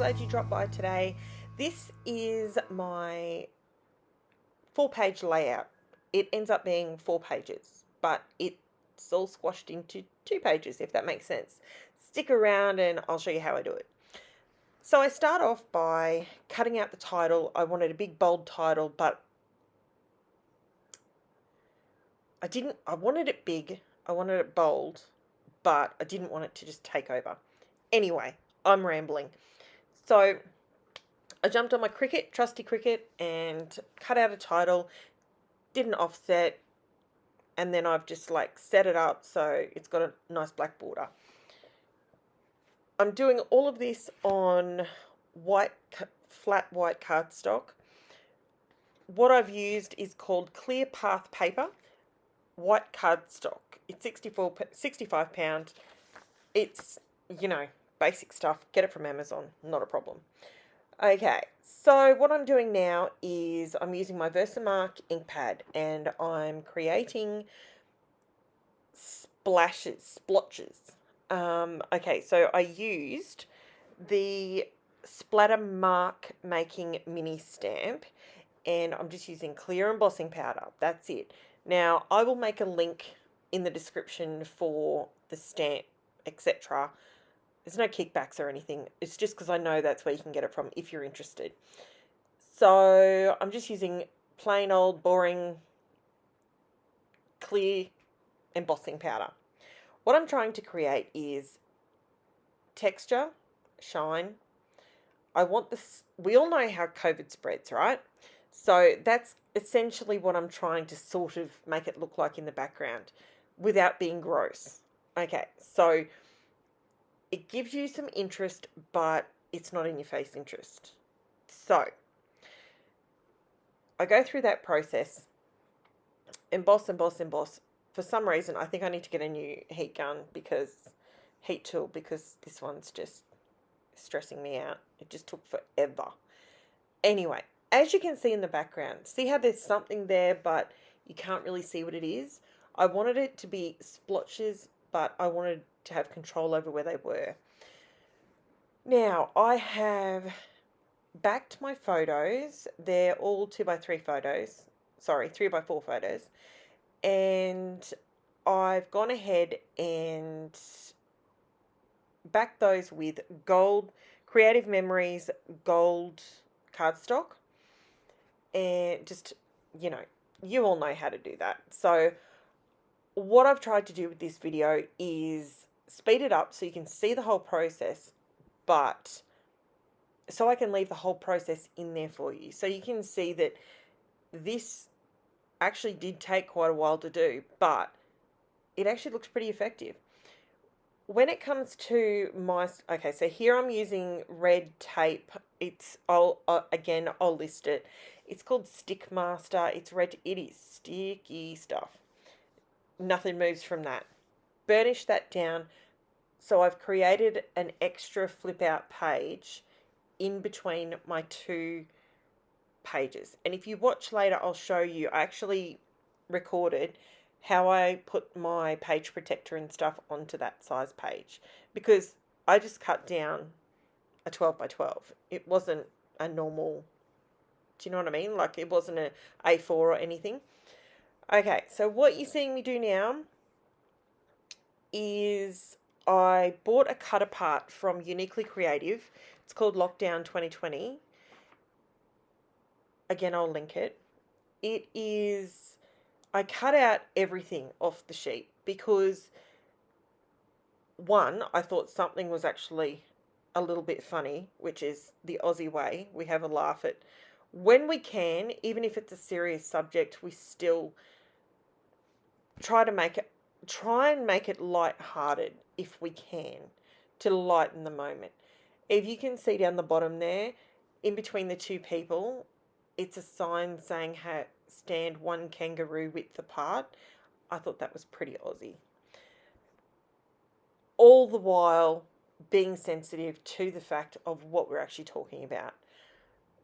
glad you dropped by today. This is my 4-page layout. It ends up being 4 pages, but it's all squashed into 2 pages, if that makes sense. Stick around and I'll show you how I do it. So I start off by cutting out the title. I wanted a big bold title, but I wanted it big, I wanted it bold, but I didn't want it to just take over. Anyway, I'm rambling. So I jumped on my trusty Cricut, and cut out a title, did an offset, and then I've just set it up so it's got a nice black border. I'm doing all of this on flat white cardstock. What I've used is called Clear Path paper, white cardstock. It's 65 pound. It's, basic stuff. Get it from Amazon, not a problem. Okay, so what I'm doing now is I'm using my Versamark ink pad, and I'm creating splotches. Okay, so I used the Splatter mark making mini stamp, and I'm just using clear embossing powder. That's it. Now, I will make a link in the description for the stamp, etc. There's no kickbacks or anything. It's just because I know that's where you can get it from if you're interested. So I'm just using plain old boring clear embossing powder. What I'm trying to create is texture, shine. I want this. We all know how COVID spreads, right? So that's essentially what I'm trying to sort of make it look like in the background without being gross. Okay, so it gives you some interest, but it's not in your face interest. So I go through that process, emboss, emboss, emboss. For some reason, I think I need to get a new heat tool, because this one's just stressing me out. It just took forever. Anyway, as you can see in the background, see how there's something there, but you can't really see what it is? I wanted it to be splotches, but I wanted to have control over where they were. Now, I have backed my photos. They're all 2x3 photos. Sorry, 3x4 photos. And I've gone ahead and backed those with gold, Creative Memories gold cardstock. And just, you all know how to do that. So what I've tried to do with this video is speed it up so you can see the whole process, but so I can leave the whole process in there for you. So you can see that this actually did take quite a while to do, but it actually looks pretty effective. When it comes to okay, so here I'm using red tape. I'll list it. It's called Stickmaster. It's red. It is sticky stuff. Nothing moves from that. Burnish that down. So I've created an extra flip out page in between my 2 pages. And if you watch later, I'll show you. I actually recorded how I put my page protector and stuff onto that size page, because I just cut down a 12x12. It wasn't a normal, do you know what I mean? It wasn't an A4 or anything. Okay, so what you're seeing me do now is I bought a cut apart from Uniquely Creative. It's called Lockdown 2020. Again, I'll link it. I cut out everything off the sheet because, one, I thought something was actually a little bit funny, which is the Aussie way. We have a laugh at when we can, even if it's a serious subject. We still try and make it light-hearted if we can, to lighten the moment. If you can see down the bottom there, in between the 2 people, it's a sign saying stand 1 kangaroo width apart. I thought that was pretty Aussie. All the while being sensitive to the fact of what we're actually talking about.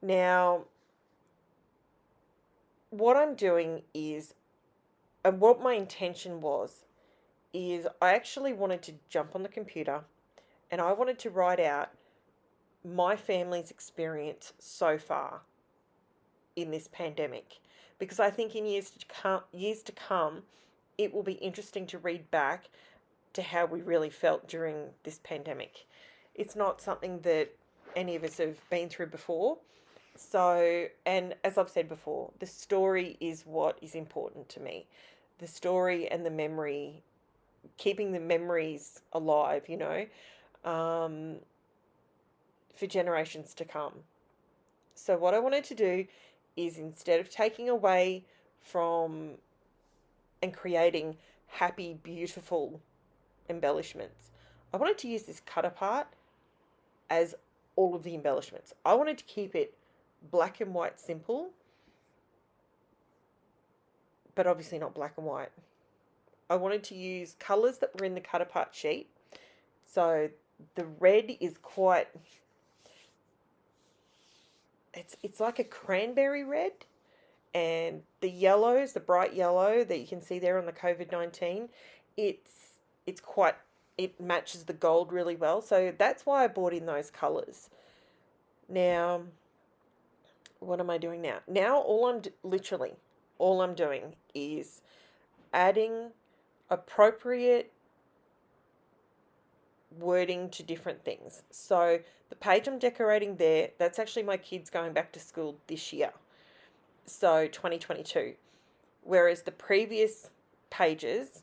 Now, what I'm doing is, and what my intention was, is I actually wanted to jump on the computer and I wanted to write out my family's experience so far in this pandemic, because I think in years to come, it will be interesting to read back to how we really felt during this pandemic. It's not something that any of us have been through before. So, and as I've said before, the story is what is important to me. The story and the memory, keeping the memories alive, um, for generations to come. So, what I wanted to do is, instead of taking away from and creating happy, beautiful embellishments, I wanted to use this cut apart as all of the embellishments. I wanted to keep it black and white simple, but obviously not black and white. I wanted to use colours that were in the cut apart sheet. So the red is quite, it's like a cranberry red, and the yellows, the bright yellow that you can see there on the Covid-19, it's quite, it matches the gold really well. So that's why I bought in those colours. Now, what am I doing now? Now literally all I'm doing is adding appropriate wording to different things. So the page I'm decorating there, that's actually my kids going back to school this year. So 2022. Whereas the previous pages,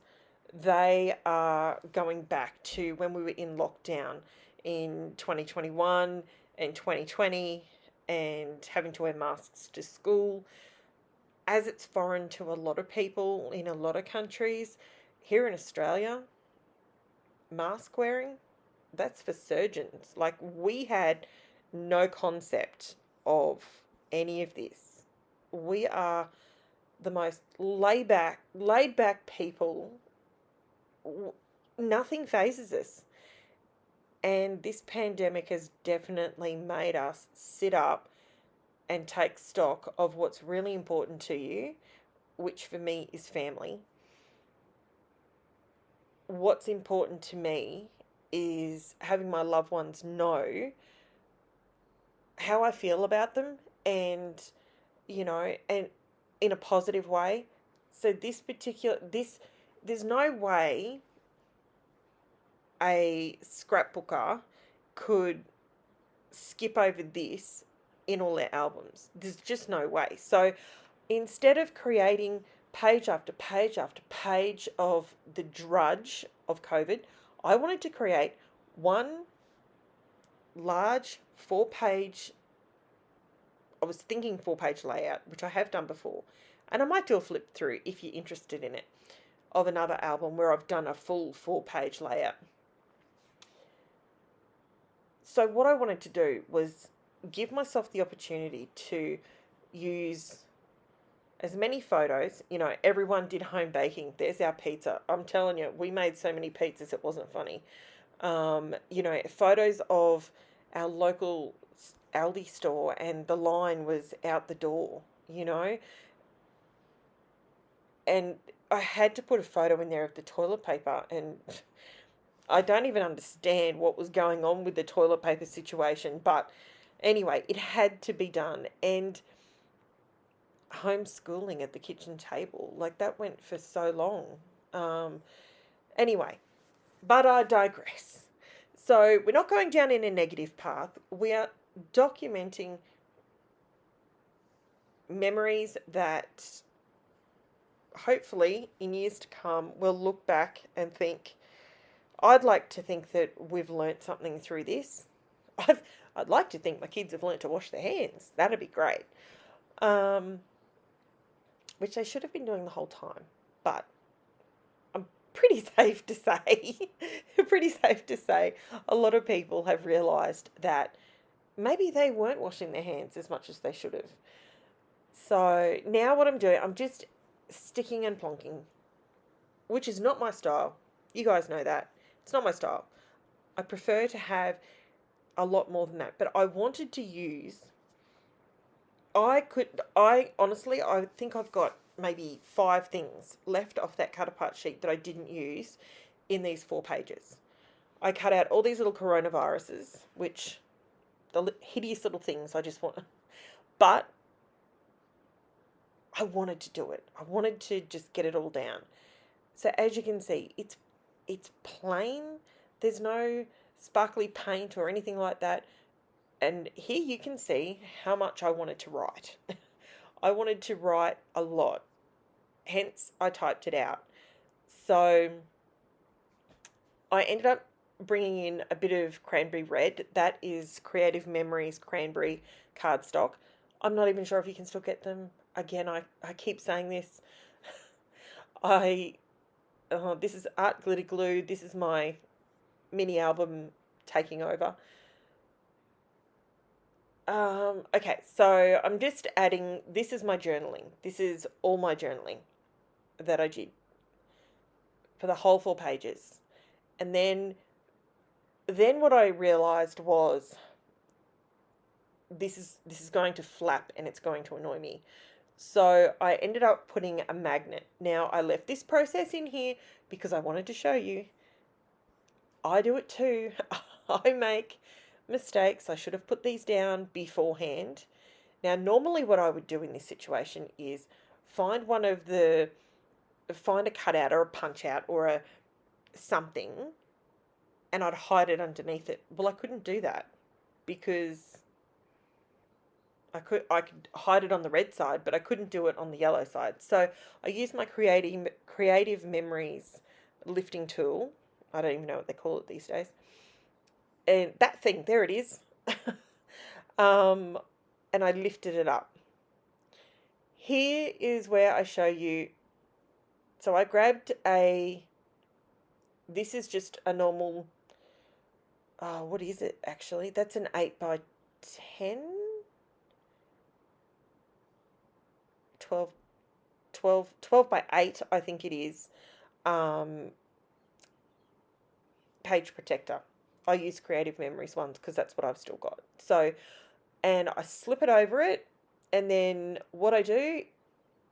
they are going back to when we were in lockdown in 2021 and 2020 and having to wear masks to school. As it's foreign to a lot of people in a lot of countries, here in Australia, mask wearing, that's for surgeons. Like, we had no concept of any of this. We are the most laid back people. Nothing phases us. And this pandemic has definitely made us sit up and take stock of what's really important to you, which for me is family. What's important to me is having my loved ones know how I feel about them, and and in a positive way. So there's no way a scrapbooker could skip over this in all their albums. There's just no way. So instead of creating page after page after page of the drudge of COVID, I wanted to create one large 4-page, I was thinking 4-page layout, which I have done before. And I might do a flip through if you're interested in it, of another album where I've done a full 4-page layout. So what I wanted to do was give myself the opportunity to use as many photos. Everyone did home baking. There's our pizza. I'm telling you, we made so many pizzas, it wasn't funny. Photos of our local Aldi store, and the line was out the door, and I had to put a photo in there of the toilet paper, and I don't even understand what was going on with the toilet paper situation, but anyway, it had to be done. And homeschooling at the kitchen table, like, that went for so long. Anyway, but I digress. So we're not going down in a negative path. We are documenting memories that hopefully in years to come we'll look back and think, I'd like to think that we've learnt something through this. I'd like to think my kids have learnt to wash their hands. That'd be great. Which they should have been doing the whole time. But I'm pretty safe to say, a lot of people have realised that maybe they weren't washing their hands as much as they should have. So now what I'm doing, I'm just sticking and plonking, which is not my style. You guys know that. It's not my style. I prefer to have a lot more than that. But I wanted to use, I honestly think I've got maybe 5 things left off that cut apart sheet that I didn't use in these 4 pages. I cut out all these little coronaviruses, which the hideous little things. But I wanted to do it. I wanted to just get it all down. So as you can see, it's plain. There's no sparkly paint or anything like that. And here you can see how much I wanted to write. I wanted to write a lot. Hence, I typed it out. So I ended up bringing in a bit of cranberry red. That is Creative Memories Cranberry cardstock. I'm not even sure if you can still get them. Again, I keep saying this. This is Art Glitter Glue. This is my mini album taking over. Okay, so I'm just adding, this is my journaling. This is all my journaling that I did for the whole 4 pages. And then what I realized was this is going to flap and it's going to annoy me. So I ended up putting a magnet. Now I left this process in here because I wanted to show you. I do it too. I make mistakes. I should have put these down beforehand. Now normally what I would do in this situation is find a cutout or a punch out or something, and I'd hide it underneath it. Well, I couldn't do that because I could hide it on the red side, but I couldn't do it on the yellow side. So I used my Creative Memories lifting tool. I don't even know what they call it these days. And that thing, there it is. And I lifted it up. Here is where I show you. So I grabbed this is just a normal, what is it actually? That's an 8 by 10? 12 by 8, I think it is, page protector. I use Creative Memories ones because that's what I've still got. So, and I slip it over it, and then what I do,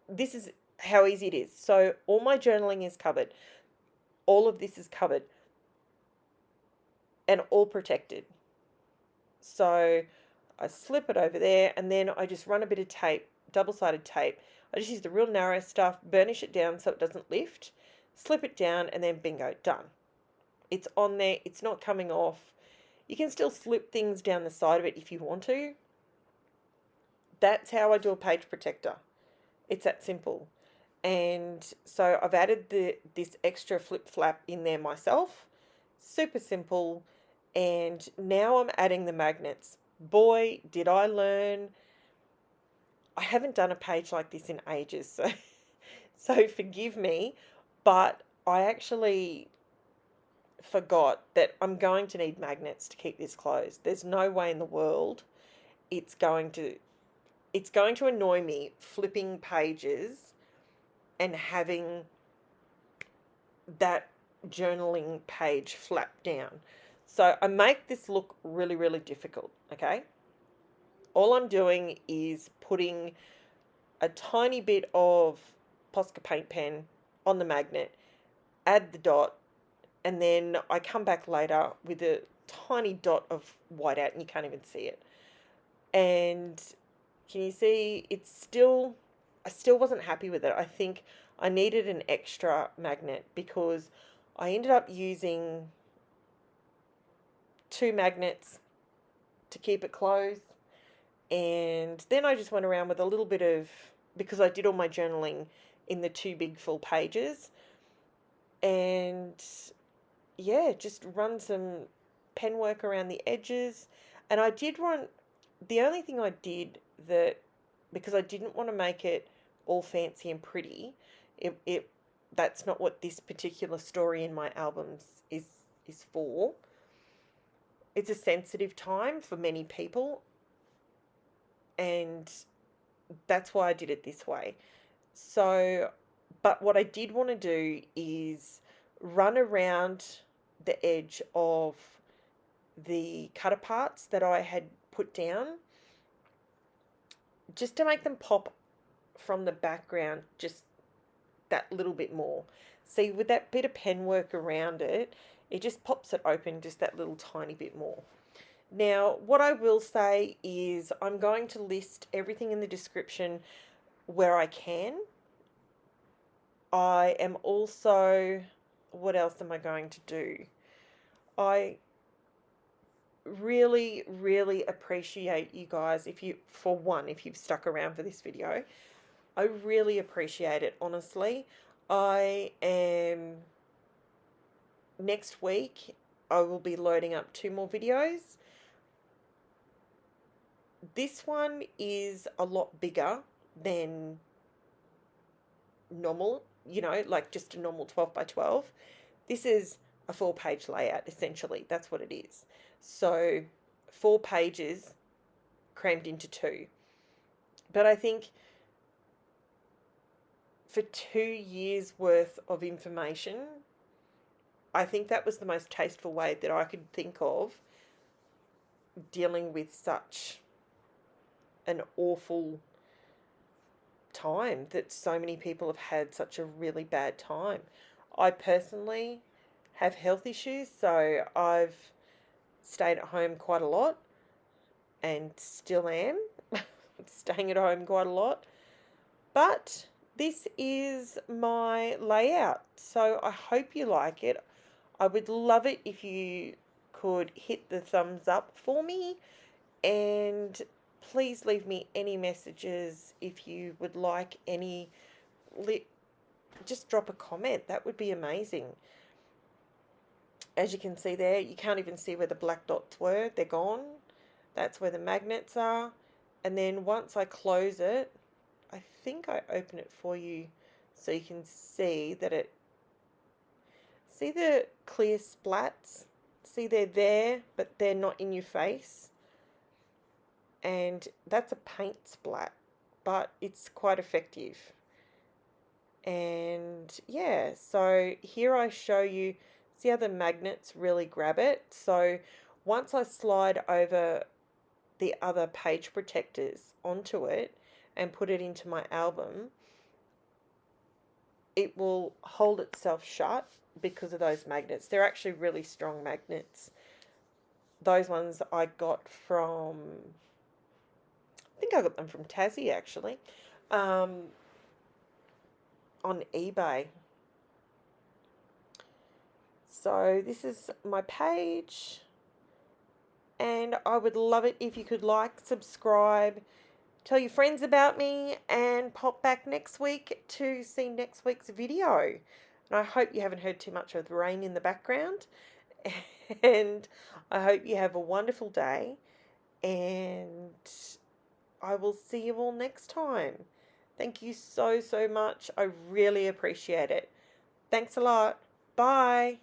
this is how easy it is. So all my journaling is covered. All of this is covered and all protected. So I slip it over there, and then I just run a bit of tape, double-sided tape. I just use the real narrow stuff, burnish it down so it doesn't lift, slip it down, and then bingo, done. It's on there. It's not coming off. You can still slip things down the side of it if you want to. That's how I do a page protector. It's that simple. And so I've added this extra flip flap in there myself. Super simple. And now I'm adding the magnets. Boy, did I learn. I haven't done a page like this in ages, so forgive me, but I actually forgot that I'm going to need magnets to keep this closed. There's no way in the world it's going to annoy me flipping pages and having that journaling page flap down. So I make this look really, really difficult, okay? All I'm doing is putting a tiny bit of Posca paint pen on the magnet, add the dot, and then I come back later with a tiny dot of whiteout and you can't even see it. And can you see, I still wasn't happy with it. I think I needed an extra magnet because I ended up using 2 magnets to keep it closed. And then I just went around with a little bit of, because I did all my journaling in the 2 big full pages, and yeah, just run some pen work around the edges. And I did run, the only thing I did that, because I didn't want to make it all fancy and pretty, that's not what this particular story in my albums is for. It's a sensitive time for many people, and that's why I did it this way. So, but what I did want to do is run around the edge of the cutter parts that I had put down, just to make them pop from the background just that little bit more. See, with that bit of pen work around it, it just pops it open just that little tiny bit more. Now, what I will say is I'm going to list everything in the description where I can. I am also, what else am I going to do? I really, really appreciate you guys if you've stuck around for this video. I really appreciate it, honestly. Next week, I will be loading up 2 more videos. This one is a lot bigger than normal, like just a normal 12 by 12. This is a 4-page layout, essentially. That's what it is. So 4 pages crammed into 2. But I think for 2 years worth of information, I think that was the most tasteful way that I could think of dealing with such an awful time that so many people have had such a really bad time. I personally have health issues, so I've stayed at home quite a lot and still am staying at home quite a lot. But this is my layout, so I hope you like it. I would love it if you could hit the thumbs up for me, and please leave me any messages if you would like any. Just drop a comment. That would be amazing. As you can see there, you can't even see where the black dots were. They're gone. That's where the magnets are. And then once I close it, I think I open it for you so you can see that see the clear splats? See, they're there, but they're not in your face. And that's a paint splat, but it's quite effective. And yeah, so here I show you, see how the magnets really grab it? So once I slide over the other page protectors onto it and put it into my album, it will hold itself shut because of those magnets. They're actually really strong magnets. Those ones I got from, I think I got them from Tassie actually, on eBay. So this is my page, and I would love it if you could like, subscribe, tell your friends about me, and pop back next week to see next week's video. And I hope you haven't heard too much of the rain in the background. And I hope you have a wonderful day, and I will see you all next time. Thank you so, so much. I really appreciate it. Thanks a lot. Bye.